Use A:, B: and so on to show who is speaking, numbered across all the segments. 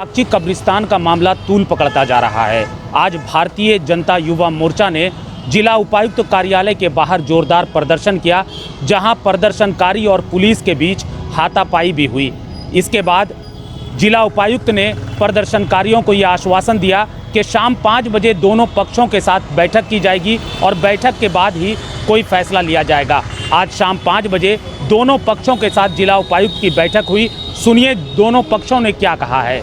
A: साक्षी कब्रिस्तान का मामला तूल पकड़ता जा रहा है। आज भारतीय जनता युवा मोर्चा ने जिला उपायुक्त कार्यालय के बाहर जोरदार प्रदर्शन किया, जहां प्रदर्शनकारी और पुलिस के बीच हाथापाई भी हुई। इसके बाद जिला उपायुक्त ने प्रदर्शनकारियों को यह आश्वासन दिया कि शाम 5 बजे दोनों पक्षों के साथ बैठक की जाएगी और बैठक के बाद ही कोई फैसला लिया जाएगा। आज शाम 5 बजे दोनों पक्षों के साथ जिला उपायुक्त की बैठक हुई। सुनिए दोनों पक्षों ने क्या कहा है।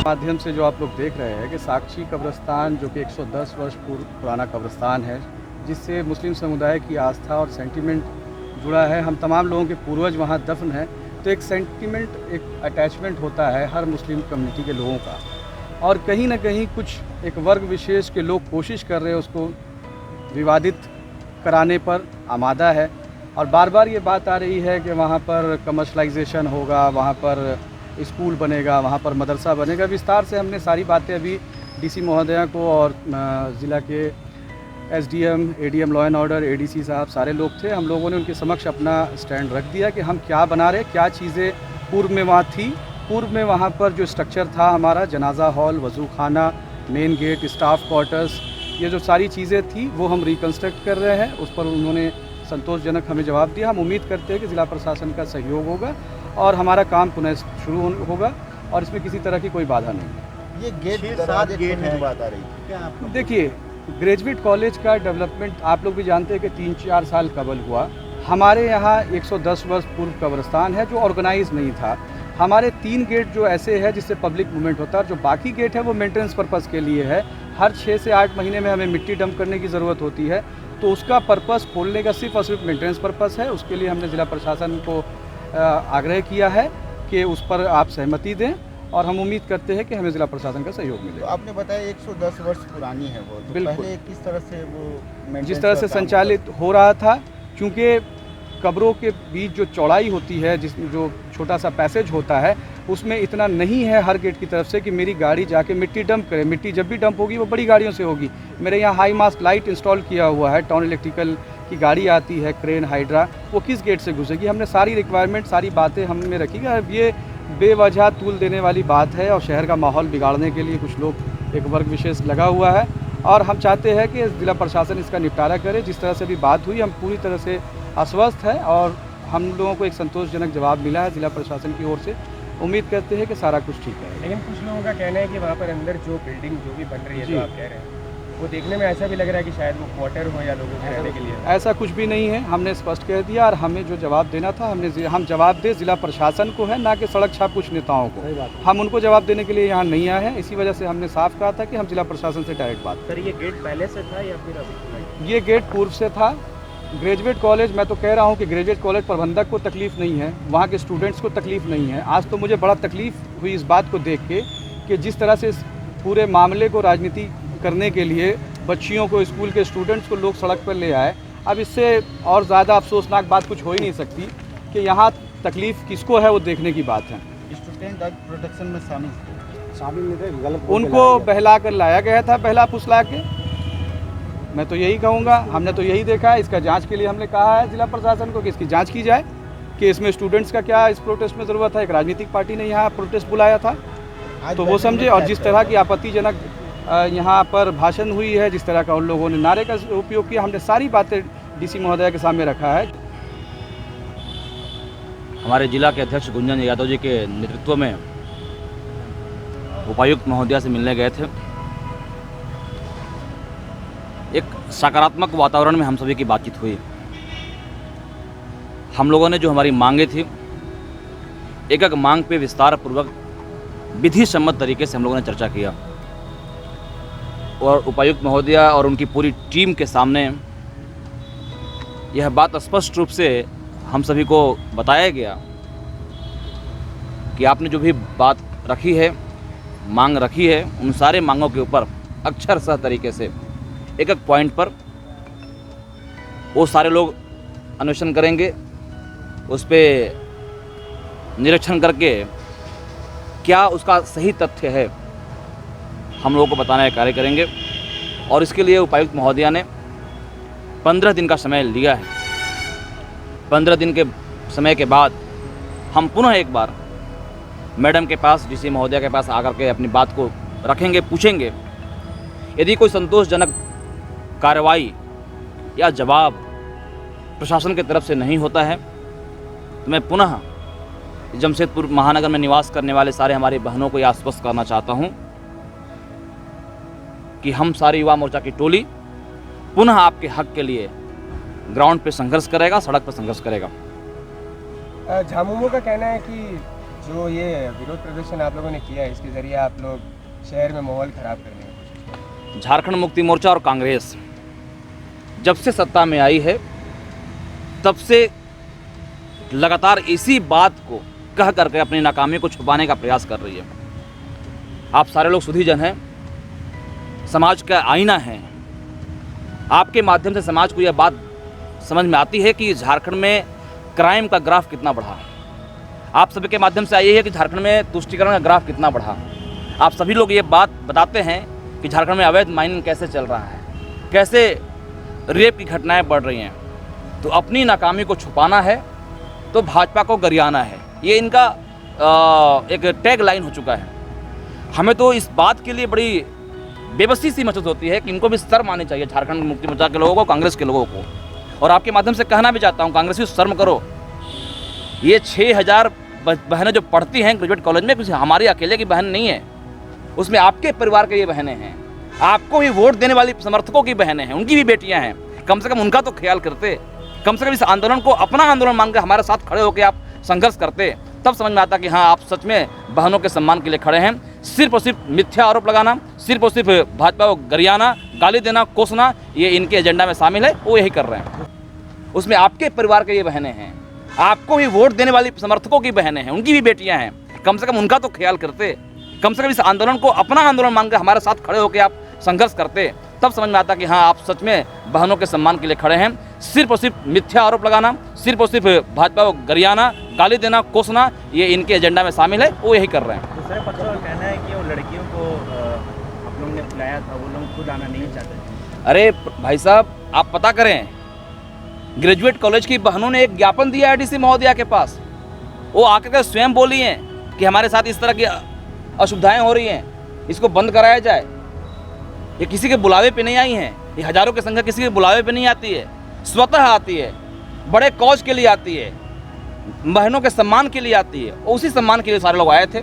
B: माध्यम से जो आप लोग देख रहे हैं कि साक्षी कब्रिस्तान जो कि 110 वर्ष पुराना कब्रिस्तान है, जिससे मुस्लिम समुदाय की आस्था और सेंटिमेंट जुड़ा है। हम तमाम लोगों के पूर्वज वहाँ दफन हैं, तो एक सेंटिमेंट, एक अटैचमेंट होता है हर मुस्लिम कम्युनिटी के लोगों का। और कहीं ना कहीं कुछ एक वर्ग विशेष के लोग कोशिश कर रहे हैं उसको विवादित कराने पर आमादा है। और बार बार ये बात आ रही है कि वहाँ पर कमर्शलाइजेशन होगा, वहाँ पर स्कूल बनेगा, वहाँ पर मदरसा बनेगा। विस्तार से हमने सारी बातें अभी डीसी महोदया को और ज़िला के SDM, ADM law and order, ADC साहब सारे लोग थे, हम लोगों ने उनके समक्ष अपना स्टैंड रख दिया कि हम क्या बना रहे, क्या चीज़ें पूर्व में वहाँ थी। पूर्व में वहाँ पर जो स्ट्रक्चर था हमारा, जनाजा हॉल, वज़ू खाना, मेन गेट, स्टाफ क्वार्टर्स, ये जो सारी चीज़ें थी वो हम रिकन्स्ट्रक्ट कर रहे हैं। उस पर उन्होंने संतोषजनक हमें जवाब दिया। हम उम्मीद करते हैं कि ज़िला प्रशासन का सहयोग होगा और हमारा काम पुनः शुरू होगा और इसमें किसी तरह की कोई बाधा नहीं।
C: ये गेट 7 गेट है, बात आ रही है क्या आपको?
B: देखिए, ग्रेजुएट कॉलेज का डेवलपमेंट आप लोग भी जानते हैं कि 3-4 साल कबल हुआ। हमारे यहाँ 110 वर्ष पूर्व कब्रिस्तान है जो ऑर्गेनाइज नहीं था। हमारे 3 गेट जो ऐसे है जिससे पब्लिक मूवमेंट होता है, और जो बाकी गेट है वो मेंटेनेंस पर्पज़ के लिए है। हर 6 से 8 महीने में हमें मिट्टी डंप करने की ज़रूरत होती है, तो उसका पर्पज़ खोलने का सिर्फ और सिर्फ मेंटेनेंस पर्पज़ है। उसके लिए हमने ज़िला प्रशासन को आग्रह किया है कि उस पर आप सहमति दें और हम उम्मीद करते हैं कि हमें ज़िला प्रशासन का सहयोग मिले।
C: तो आपने बताया 110 वर्ष पुरानी है वो, तो
B: बिल्कुल।
C: पहले किस तरह से वो
B: जिस तरह से संचालित हो रहा था, क्योंकि कब्रों के बीच जो चौड़ाई होती है, जिसमें जो छोटा सा पैसेज होता है, उसमें इतना नहीं है हर गेट की तरफ से कि मेरी गाड़ी जाके मिट्टी डंप करे। मिट्टी जब भी डंप होगी वो बड़ी गाड़ियों से होगी। मेरे यहाँ हाई मास्ट लाइट इंस्टॉल किया हुआ है, टाउन इलेक्ट्रिकल की गाड़ी आती है, क्रेन, हाइड्रा, वो किस गेट से घुसेगी। हमने सारी रिक्वायरमेंट, सारी बातें हमने रखी। ये बेवजह तूल देने वाली बात है और शहर का माहौल बिगाड़ने के लिए कुछ लोग, एक वर्ग विशेष लगा हुआ है और हम चाहते हैं कि ज़िला प्रशासन इसका निपटारा करे। जिस तरह से भी बात हुई, हम पूरी तरह से आश्वस्त है और हम लोगों को एक संतोषजनक जवाब मिला है ज़िला प्रशासन की ओर से। उम्मीद करते हैं कि सारा कुछ ठीक है।
D: लेकिन कुछ लोगों का कहना है कि वहाँ पर अंदर जो बिल्डिंग जो भी बन रही है, जो आप कह रहे हैं, वो देखने में ऐसा भी लग रहा है कि शायद वो क्वार्टर हो या लोगों के रहने के लिए।
B: ऐसा कुछ भी नहीं है, हमने स्पष्ट कह दिया और हमें जो जवाब देना था हम जवाब दे ज़िला प्रशासन को है, ना कि सड़क छाप कुछ नेताओं को। हम उनको जवाब देने के लिए यहाँ नहीं आए हैं। इसी वजह से हमने साफ कहा था कि हम ज़िला प्रशासन से डायरेक्ट बात
D: सर, ये गेट पहले से था या फिर अभी?
B: ये गेट पूर्व से था। ग्रेजुएट कॉलेज, मैं तो कह रहा हूँ कि ग्रेजुएट कॉलेज प्रबंधक को तकलीफ़ नहीं है, वहाँ के स्टूडेंट्स को तकलीफ़ नहीं है। आज तो मुझे बड़ा तकलीफ़ हुई इस बात को देख के कि जिस तरह से इस पूरे मामले को राजनीति करने के लिए बच्चियों को, स्कूल के स्टूडेंट्स को लोग सड़क पर ले आए। अब इससे और ज़्यादा अफसोसनाक बात कुछ हो ही नहीं सकती कि यहाँ तकलीफ़ किसको है, वो देखने की बात है।
C: स्टूडेंट आज प्रोटेक्शन में शामिल नहीं थे, गलत
B: उनको बहला कर लाया गया था, बहला फुसला के। मैं तो यही कहूँगा, हमने तो यही देखा है। इसका जांच के लिए हमने कहा है जिला प्रशासन को कि इसकी जांच की जाए कि इसमें स्टूडेंट्स का क्या इस प्रोटेस्ट में ज़रूरत है। एक राजनीतिक पार्टी ने यहाँ प्रोटेस्ट बुलाया था तो वो समझे, और जिस तरह की आपत्तिजनक यहाँ पर भाषण हुई है, जिस तरह का उन लोगों ने नारे का उपयोग किया, हमने सारी बातें डीसी महोदया के सामने रखा है।
E: हमारे जिला के अध्यक्ष गुंजन यादव जी के नेतृत्व में उपायुक्त महोदया से मिलने गए थे। एक सकारात्मक वातावरण में हम सभी की बातचीत हुई। हम लोगों ने जो हमारी मांगे थी, एक एक मांग पे विस्तार पूर्वक विधि सम्मत तरीके से हम लोगों ने चर्चा किया और उपायुक्त महोदया और उनकी पूरी टीम के सामने यह बात स्पष्ट रूप से हम सभी को बताया गया कि आपने जो भी बात रखी है, मांग रखी है, उन सारे मांगों के ऊपर अक्षरशः तरीके से एक एक पॉइंट पर वो सारे लोग अन्वेषण करेंगे, उस पर निरीक्षण करके क्या उसका सही तथ्य है हम लोगों को बताने का कार्य करेंगे। और इसके लिए उपायुक्त महोदया ने 15 दिन का समय लिया है। 15 दिन के समय के बाद हम पुनः एक बार मैडम के पास, डीसी महोदया के पास आकर के अपनी बात को रखेंगे, पूछेंगे। यदि कोई संतोषजनक कार्रवाई या जवाब प्रशासन की तरफ से नहीं होता है तो मैं पुनः जमशेदपुर महानगर में निवास करने वाले सारे हमारी बहनों को यह आश्वस्त करना चाहता हूं कि हम सारे युवा मोर्चा की टोली पुनः आपके हक के लिए ग्राउंड पे संघर्ष करेगा, सड़क पर संघर्ष करेगा।
D: झामुमो का कहना है कि जो ये विरोध प्रदर्शन आप लोगों ने किया है, इसके जरिए आप लोग शहर में माहौल खराब करने की कोशिश कर रहे हैं।
E: झारखंड मुक्ति मोर्चा और कांग्रेस जब से सत्ता में आई है तब से लगातार इसी बात को कह करके अपनी नाकामी को छुपाने का प्रयास कर रही है। आप सारे लोग सुधीजन हैं, समाज का आईना है। आपके माध्यम से समाज को यह बात समझ में आती है कि झारखंड में क्राइम का ग्राफ कितना बढ़ा। आप सभी के माध्यम से आई है कि झारखंड में तुष्टीकरण का ग्राफ कितना बढ़ा। आप सभी लोग ये बात बताते हैं कि झारखंड में अवैध माइनिंग कैसे चल रहा है, कैसे रेप की घटनाएं बढ़ रही हैं। तो अपनी नाकामी को छुपाना है तो भाजपा को गरियाना है, ये इनका एक टैग लाइन हो चुका है। हमें तो इस बात के लिए बड़ी बेबसी सी महसूस होती है कि इनको भी शर्म आनी चाहिए, झारखंड मुक्ति मोर्चा के लोगों को, कांग्रेस के लोगों को। और आपके माध्यम से कहना भी चाहता हूँ, कांग्रेस भी शर्म करो। ये 6000 बहनें जो पढ़ती हैं ग्रेजुएट कॉलेज में, कुछ हमारी अकेले की बहन नहीं है, उसमें आपके परिवार के ये बहनें हैं, आपको भी वोट देने वाली समर्थकों की बहनें हैं, उनकी भी बेटियां हैं। कम से कम उनका तो ख्याल करते, कम से कम इस आंदोलन को अपना आंदोलन मान कर हमारे साथ खड़े होकर आप संघर्ष करते, तब समझ में आता कि हाँ, आप सच में बहनों के सम्मान के लिए खड़े हैं। सिर्फ और सिर्फ मिथ्या आरोप लगाना, सिर्फ और सिर्फ भाजपा को गरियाना, गाली देना, कोसना, ये इनके एजेंडा में शामिल है, वो यही कर रहे हैं। उसमें आपके परिवार के ये बहनें हैं, आपको भी वोट देने वाली समर्थकों की बहनें हैं, उनकी भी बेटियां हैं, कम से कम उनका तो ख्याल करते, कम से कम इस आंदोलन को अपना आंदोलन मान कर हमारे साथ खड़े होकर आप संघर्ष करते, तब समझ में आता कि हाँ, आप सच में बहनों के सम्मान के लिए खड़े हैं। सिर्फ और सिर्फ मिथ्या आरोप लगाना, सिर्फ और सिर्फ भाजपा को गरियाना, गाली देना, कोसना, ये इनके एजेंडा में शामिल है, वो यही कर रहे हैं।
C: दूसरे पक्ष का कहना है कि वो लड़कियों को आप लोगों ने बुलाया था, वो लोग खुद आना नहीं चाहते।
E: अरे भाई साहब, आप पता करें, ग्रेजुएट कॉलेज की बहनों ने एक ज्ञापन दिया है डीसी महोदया के पास। वो आकर स्वयं बोली हैं कि हमारे साथ इस तरह की असुविधाएं हो रही हैं, इसको बंद कराया जाए। ये किसी के बुलावे पे नहीं आई हैं, ये हजारों की संख्या किसी के बुलावे पे नहीं आती है, स्वतः आती है, बड़े कॉज के लिए आती है, बहनों के सम्मान के लिए आती है। उसी सम्मान के लिए सारे लोग आए थे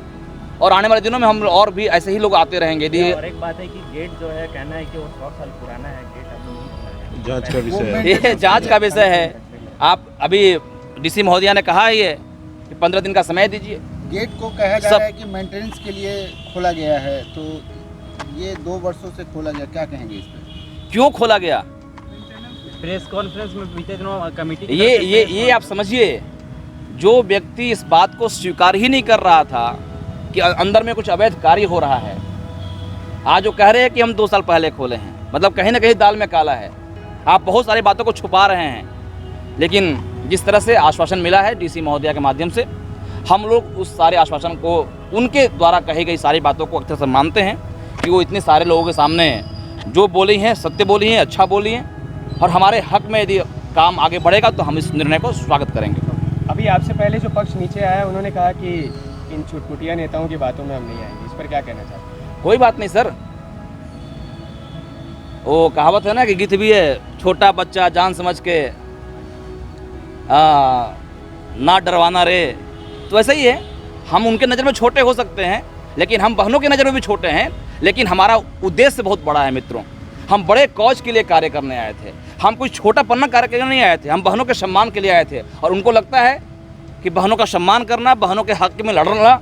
E: और आने वाले दिनों में हम और भी ऐसे ही लोग आते रहेंगे।
C: और एक बात है कि गेट जो है, कहना है कि वो 100 साल पुराना है, गेट
F: जांच का विषय है।
E: ये जांच का विषय है। आप अभी डीसी महोदया ने कहा है कि 15 दिन का समय दीजिए।
G: गेट को कहा जा रहा है कि मेंटेनेंस के लिए खोला गया है, तो ये 2 वर्षों से खोला गया, क्या कहेंगे इस पर?
E: क्यों खोला गया?
C: प्रेस कॉन्फ्रेंस में बीते दिनों कमेटी
E: ये आप समझिए, जो व्यक्ति इस बात को स्वीकार ही नहीं कर रहा था कि अंदर में कुछ अवैध कार्य हो रहा है, आज वो कह रहे हैं कि हम 2 साल पहले खोले हैं, मतलब कहीं ना कहीं दाल में काला है। आप बहुत सारी बातों को छुपा रहे हैं, लेकिन जिस तरह से आश्वासन मिला है डीसी महोदया के माध्यम से, हम लोग उस सारे आश्वासन को, उनके द्वारा कही गई सारी बातों को अक्सर मानते हैं कि वो इतने सारे लोगों के सामने जो बोली हैं, सत्य बोली हैं, अच्छा बोली हैं, और हमारे हक में यदि काम आगे बढ़ेगा तो हम इस निर्णय को स्वागत करेंगे।
D: अभी आपसे पहले जो पक्ष नीचे आया, उन्होंने कहा कि इन छुटपुटिया नेताओं की बातों में हम नहीं आएंगे, इस पर क्या कहना चाहते हैं?
E: कोई बात नहीं सर, वो कहावत है ना कि गीत भी है, छोटा बच्चा जान समझ के ना डरवाना रे, तो ऐसा ही है। हम उनके नज़र में छोटे हो सकते हैं, लेकिन हम बहनों की नज़र में भी छोटे हैं, लेकिन हमारा उद्देश्य बहुत बड़ा है मित्रों। हम बड़े कॉज के लिए कार्य करने आए थे, हम कुछ छोटा पन्ना कार्य करने नहीं आए थे, हम बहनों के सम्मान के लिए आए थे। और उनको लगता है कि बहनों का सम्मान करना, बहनों के हक में लड़ना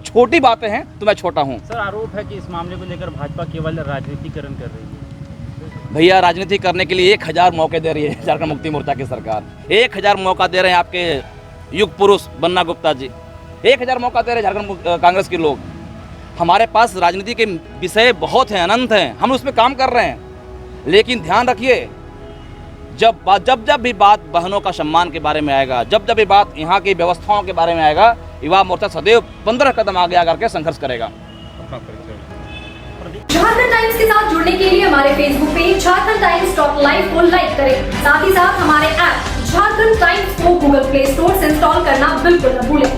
E: छोटी बातें हैं, तो मैं छोटा हूँ।
C: सर, आरोप है कि इस मामले को लेकर भाजपा केवल राजनीतिकरण कर रही है।
E: भैया, राजनीति करने के लिए 1000 मौके दे रही है झारखंड मुक्ति मोर्चा की सरकार। 1000 मौका दे रहे हैं आपके युग पुरुष बन्ना गुप्ता जी, 1000 मौका दे रहे हैं झारखंड कांग्रेस के लोग। हमारे पास राजनीति के विषय बहुत हैं, अनंत हैं, हम उसमें काम कर रहे हैं। लेकिन ध्यान रखिए, जब भी बात बहनों का सम्मान के बारे में आएगा, जब भी बात यहाँ की व्यवस्थाओं के बारे में आएगा, युवा मोर्चा सदैव 15 कदम आगे आकर के संघर्ष करेगा।
H: झारखंड टाइम्स के साथ जुड़ने के लिए हमारे Facebook page Jharkhand times .live को लाइक करें। साथ ही साथ हमारे ऐप झारखंड टाइम्स को गूगल प्ले स्टोर से इंस्टॉल करना बिल्कुल न भूलें।